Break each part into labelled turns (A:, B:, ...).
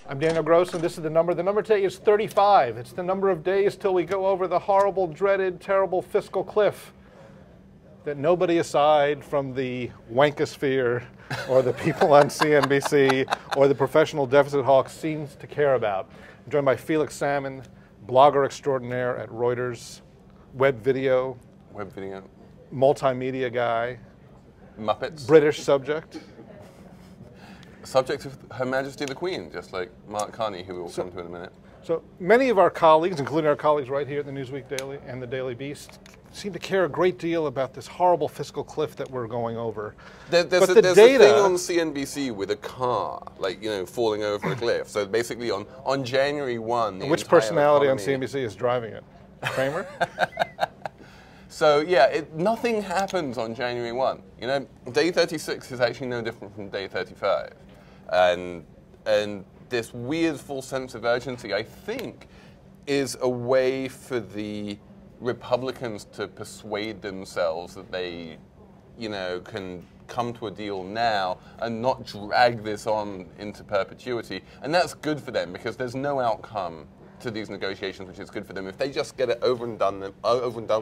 A: I'm Daniel Gross, and this is the number. The number today is 35. It's the number of days till we go over the horrible, dreaded, terrible fiscal cliff that nobody aside from the wankosphere or the people on CNBC or the professional deficit hawks seems to care about. I'm joined by Felix Salmon, blogger extraordinaire at Reuters, web video, multimedia guy,
B: Muppets,
A: British subject.
B: Subject of Her Majesty the Queen, just like Mark Carney, who we'll come to in a minute.
A: So many of our colleagues, including our colleagues right here at the Newsweek Daily and the Daily Beast, seem to care a great deal about this horrible fiscal cliff that we're going over.
B: There's a thing on CNBC with a car, like, you know, falling over a cliff. So basically on January 1...
A: Which personality on CNBC is driving it? Kramer?
B: So yeah, nothing happens on January 1. You know, day 36 is actually no different from day 35. And this weird false sense of urgency, I think, is a way for the Republicans to persuade themselves that they, you know, can come to a deal now and not drag this on into perpetuity. And that's good for them because there's no outcome to these negotiations which is good for them. If they just get it over and done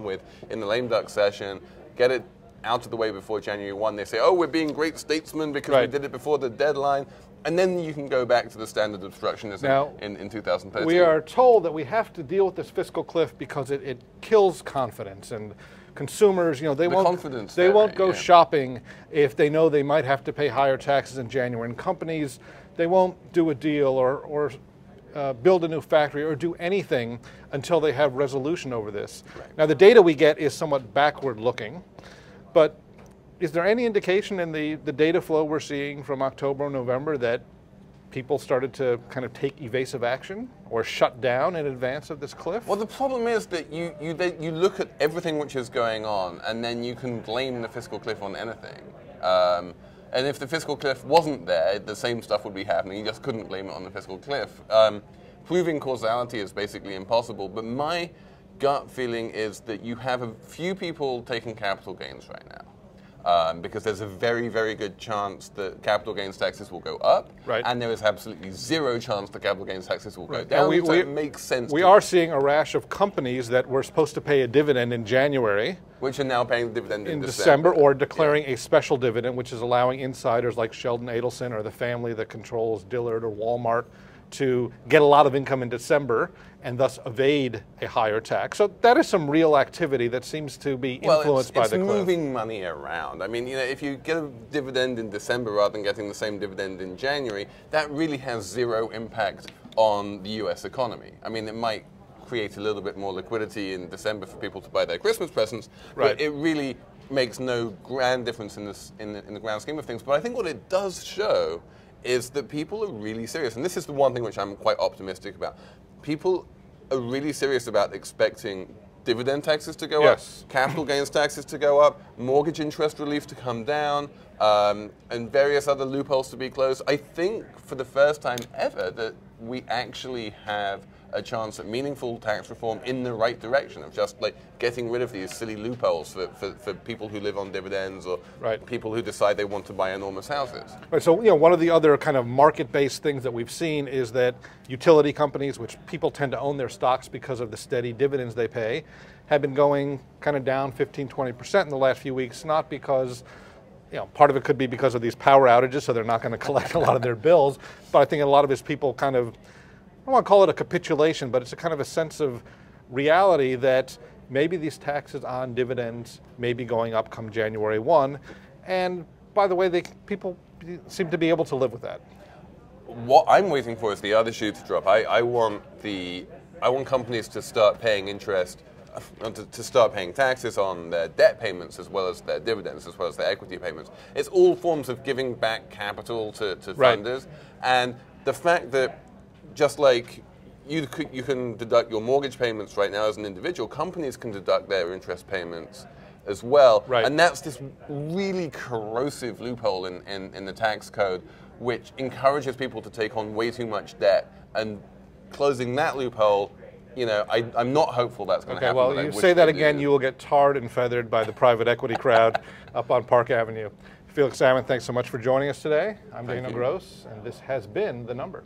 B: with in the lame duck session, get it out of the way before January 1, they say, oh, we're being great statesmen because we did it before the deadline. And then you can go back to the standard obstructionism now, in 2013.
A: We are told that we have to deal with this fiscal cliff because it kills confidence, and consumers, you know, they won't go shopping if they know they might have to pay higher taxes in January. And companies, they won't do a deal or build a new factory or do anything until they have resolution over this. Right. Now, the data we get is somewhat backward looking, but is there any indication in the data flow we're seeing from October and November that people started to kind of take evasive action or shut down in advance of this cliff?
B: Well, the problem is that you look at everything which is going on and then you can blame the fiscal cliff on anything. And if the fiscal cliff wasn't there, the same stuff would be happening. You just couldn't blame it on the fiscal cliff. Proving causality is basically impossible, but my gut feeling is that you have a few people taking capital gains right now. Because there's a very, very good chance that capital gains taxes will go up, and there is absolutely zero chance that capital gains taxes will go down. So it makes sense.
A: We are seeing a rash of companies that were supposed to pay a dividend in January,
B: which are now paying the dividend in
A: December, or declaring a special dividend, which is allowing insiders like Sheldon Adelson or the family that controls Dillard or Walmart to get a lot of income in December and thus evade a higher tax. So that is some real activity that seems to be influenced by the cliff.
B: It's moving money around. I mean, you know, if you get a dividend in December rather than getting the same dividend in January, that really has zero impact on the U.S. economy. I mean, it might create a little bit more liquidity in December for people to buy their Christmas presents, but it really makes no grand difference in the grand scheme of things. But I think what it does show is that people are really serious. And this is the one thing which I'm quite optimistic about. People are really serious about expecting dividend taxes to go up, capital gains taxes to go up, mortgage interest relief to come down, and various other loopholes to be closed. I think for the first time ever that we actually have a chance at meaningful tax reform in the right direction of just like getting rid of these silly loopholes for people who live on dividends or people who decide they want to buy enormous houses.
A: Right, so you know, one of the other kind of market-based things that we've seen is that utility companies, which people tend to own their stocks because of the steady dividends they pay, have been going kind of down 15-20% in the last few weeks, not because, you know, part of it could be because of these power outages, so they're not going to collect a lot of their bills, but I think a lot of it is people kind of, I don't want to call it a capitulation, but it's a kind of a sense of reality that maybe these taxes on dividends may be going up come January 1. And by the way, people seem to be able to live with that.
B: What I'm waiting for is the other shoe to drop. I want companies to start paying interest, to start paying taxes on their debt payments as well as their dividends, as well as their equity payments. It's all forms of giving back capital to funders. And the fact that just like you can deduct your mortgage payments right now as an individual, companies can deduct their interest payments as well. And that's this really corrosive loophole in the tax code, which encourages people to take on way too much debt. And closing that loophole, you know, I'm not hopeful that's going to happen.
A: Well, you say that again, you will get tarred and feathered by the private equity crowd up on Park Avenue. Felix Salmon, thanks so much for joining us today. I'm Daniel Gross, and this has been The Number.